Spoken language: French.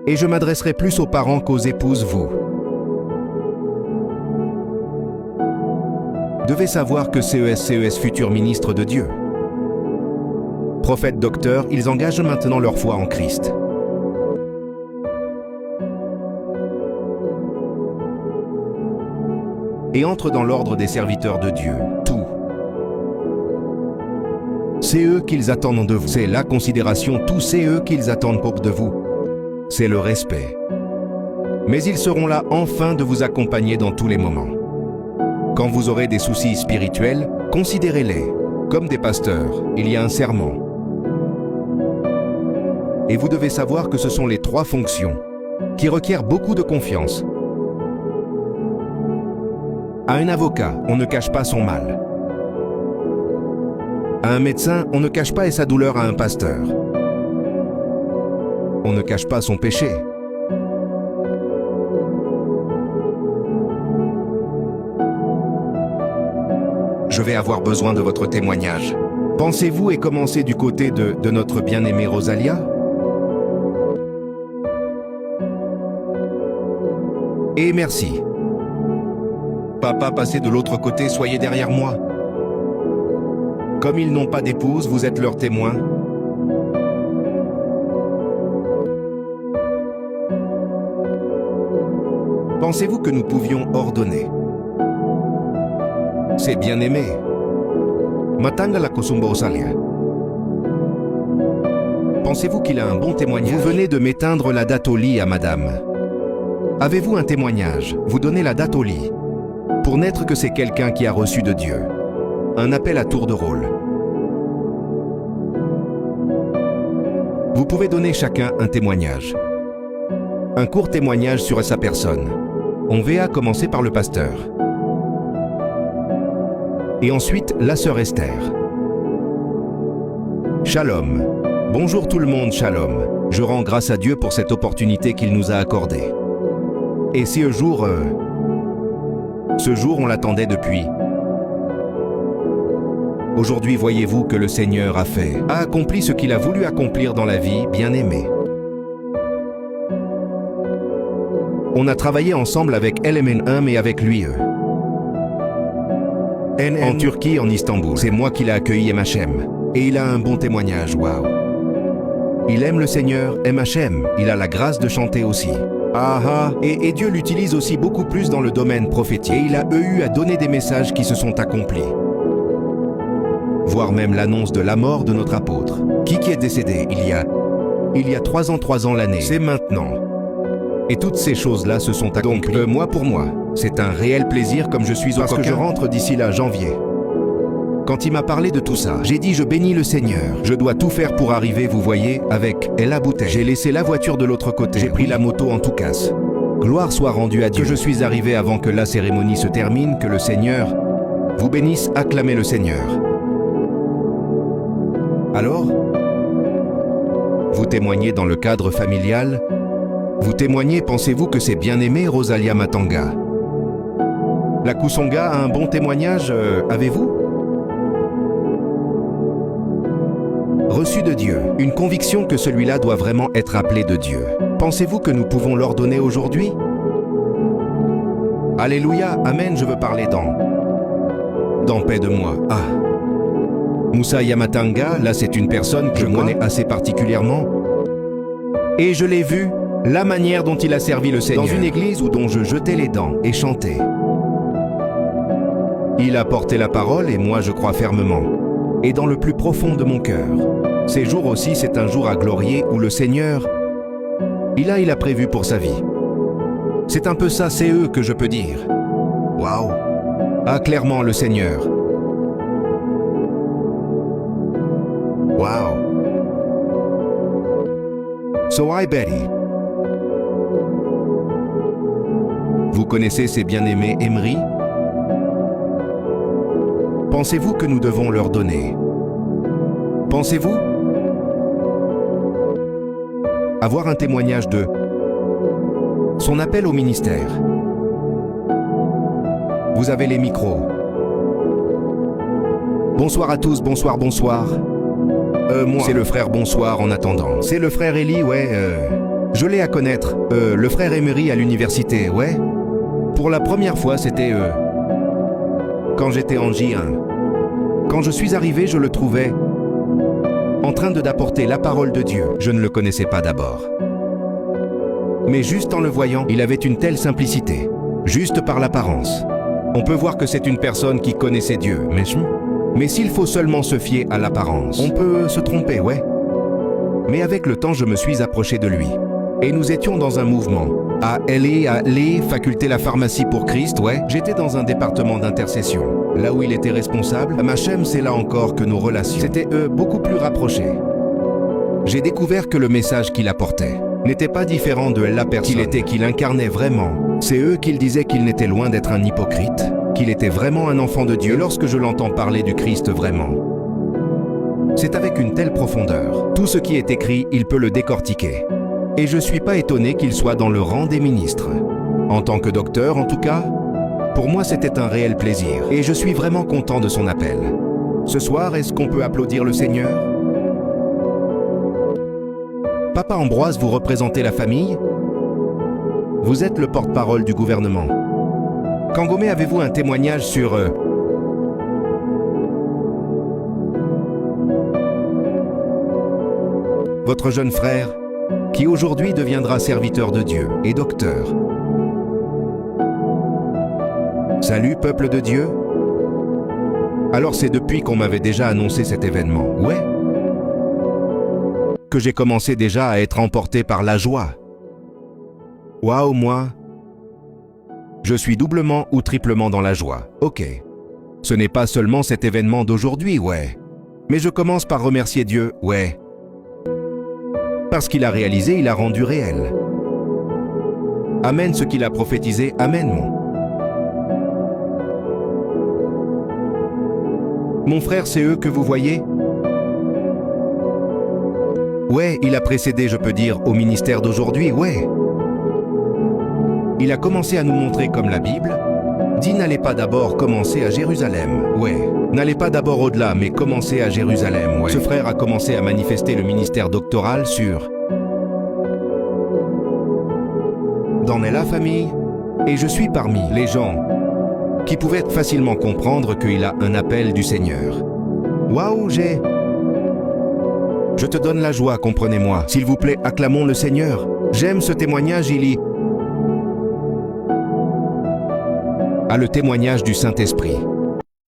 Et je m'adresserai plus aux parents qu'aux épouses, vous. Devez savoir que CES futur ministre de Dieu. Prophètes, docteurs, ils engagent maintenant leur foi en Christ. Et entrent dans l'ordre des serviteurs de Dieu. Tout. C'est eux qu'ils attendent de vous. C'est la considération, tout c'est eux qu'ils attendent de vous. C'est le respect. Mais ils seront là enfin de vous accompagner dans tous les moments. Quand vous aurez des soucis spirituels, considérez-les comme des pasteurs. Il y a un serment. Et vous devez savoir que ce sont les 3 fonctions qui requièrent beaucoup de confiance. À un avocat, on ne cache pas son mal. À un médecin, on ne cache pas sa douleur à un pasteur. On ne cache pas son péché. Je vais avoir besoin de votre témoignage. Pensez-vous et commencez du côté de notre bien-aimée Rosalia? Et merci. Papa, passez de l'autre côté, soyez derrière moi. Comme ils n'ont pas d'épouse, vous êtes leur témoin. Pensez-vous que nous pouvions ordonner? C'est bien aimé. Matanga la Kosumba Rosalia. Pensez-vous qu'il a un bon témoignage? Vous venez de m'éteindre la date au lit à madame. Avez-vous un témoignage? Vous donnez la date au lit. Pour n'être que c'est quelqu'un qui a reçu de Dieu. Un appel à tour de rôle. Vous pouvez donner chacun un témoignage. Un court témoignage sur sa personne. On va commencer par le pasteur. Et ensuite, la sœur Esther. Shalom. Bonjour tout le monde, shalom. Je rends grâce à Dieu pour cette opportunité qu'il nous a accordée. Et ce jour, on l'attendait depuis. Aujourd'hui, voyez-vous que le Seigneur a accompli ce qu'il a voulu accomplir dans la vie, bien-aimé. On a travaillé ensemble avec LMN1 et avec lui. En Turquie, en Istanbul. C'est moi qui l'ai accueilli, MHM. Et il a un bon témoignage, waouh. Il aime le Seigneur, MHM. Il a la grâce de chanter aussi. Et Dieu l'utilise aussi beaucoup plus dans le domaine prophétique. Et il a eu à donner des messages qui se sont accomplis. Voire même l'annonce de la mort de notre apôtre. Qui est décédé il y a 3 ans l'année. C'est maintenant. Et toutes ces choses-là se sont accomplies. Donc, moi pour moi, c'est un réel plaisir comme je suis au coquin. Parce que je rentre d'ici là, janvier. Quand il m'a parlé de tout ça, j'ai dit je bénis le Seigneur. Je dois tout faire pour arriver, vous voyez, avec la bouteille. J'ai laissé la voiture de l'autre côté. J'ai pris la moto en tout cas. Gloire soit rendue à Dieu. Que je suis arrivé avant que la cérémonie se termine, que le Seigneur vous bénisse, acclamez le Seigneur. Alors, vous témoignez dans le cadre familial. Vous témoignez, pensez-vous que c'est bien aimé, Rosalia Matanga? La Kusonga a un bon témoignage, avez-vous? Reçu de Dieu, une conviction que celui-là doit vraiment être appelé de Dieu. Pensez-vous que nous pouvons l'ordonner aujourd'hui? Alléluia, Amen, je veux parler dans paix de moi. Moussa Yamatanga, là c'est une personne que je connais assez particulièrement. Et je l'ai vu, la manière dont il a servi le Seigneur. Dans une église dont je jetais les dents et chantais. Il a porté la parole et moi je crois fermement. Et dans le plus profond de mon cœur. Ces jours aussi, c'est un jour à glorier où le Seigneur, il a prévu pour sa vie. C'est un peu ça, c'est eux que je peux dire. Waouh! Clairement le Seigneur. Wow. So I Betty. Vous connaissez ces bien-aimés Emery? Pensez-vous que nous devons leur donner? Pensez-vous? Avoir un témoignage de son appel au ministère. Vous avez les micros. Bonsoir à tous, bonsoir, bonsoir. Moi, c'est le frère Bonsoir en attendant. C'est le frère Eli, ouais. Je l'ai à connaître. Le frère Emery à l'université, ouais. Pour la première fois, c'était quand j'étais en J1. Quand je suis arrivé, je le trouvais en train d'apporter la parole de Dieu. Je ne le connaissais pas d'abord. Mais juste en le voyant, il avait une telle simplicité. Juste par l'apparence. On peut voir que c'est une personne qui connaissait Dieu, mais s'il faut seulement se fier à l'apparence, on peut se tromper, ouais. Mais avec le temps, je me suis approché de lui. Et nous étions dans un mouvement. À LA, faculté la pharmacie pour Christ, ouais. J'étais dans un département d'intercession. Là où il était responsable, à Machem, c'est là encore que nos relations s'étaient, beaucoup plus rapprochées. J'ai découvert que le message qu'il apportait n'était pas différent de la personne qu'il incarnait vraiment. C'est eux qui disaient qu'il n'était loin d'être un hypocrite, qu'il était vraiment un enfant de Dieu. Et lorsque je l'entends parler du Christ vraiment, c'est avec une telle profondeur. Tout ce qui est écrit, il peut le décortiquer. Et je ne suis pas étonné qu'il soit dans le rang des ministres. En tant que docteur, en tout cas, pour moi c'était un réel plaisir. Et je suis vraiment content de son appel. Ce soir, est-ce qu'on peut applaudir le Seigneur? Papa Ambroise, vous représentez la famille? Vous êtes le porte-parole du gouvernement. Kangomé, avez-vous un témoignage sur votre jeune frère, qui aujourd'hui deviendra serviteur de Dieu et docteur? Salut, peuple de Dieu. Alors c'est depuis qu'on m'avait déjà annoncé cet événement, ouais, que j'ai commencé déjà à être emporté par la joie. Waouh, moi, je suis doublement ou triplement dans la joie. Ok, ce n'est pas seulement cet événement d'aujourd'hui, ouais, mais je commence par remercier Dieu, ouais, parce qu'il a réalisé, il a rendu réel. Amen ce qu'il a prophétisé, amen mon frère, c'est eux que vous voyez? Ouais, il a précédé, je peux dire, au ministère d'aujourd'hui, ouais. Il a commencé à nous montrer comme la Bible dit, n'allez pas d'abord commencer à Jérusalem, ouais. N'allez pas d'abord au-delà, mais commencez à Jérusalem, ouais. Ce frère a commencé à manifester le ministère doctoral sur dans la famille, et je suis parmi les gens qui pouvaient facilement comprendre qu'il a un appel du Seigneur. Waouh, je te donne la joie, comprenez-moi. S'il vous plaît, acclamons le Seigneur. J'aime ce témoignage, il a le témoignage du Saint-Esprit.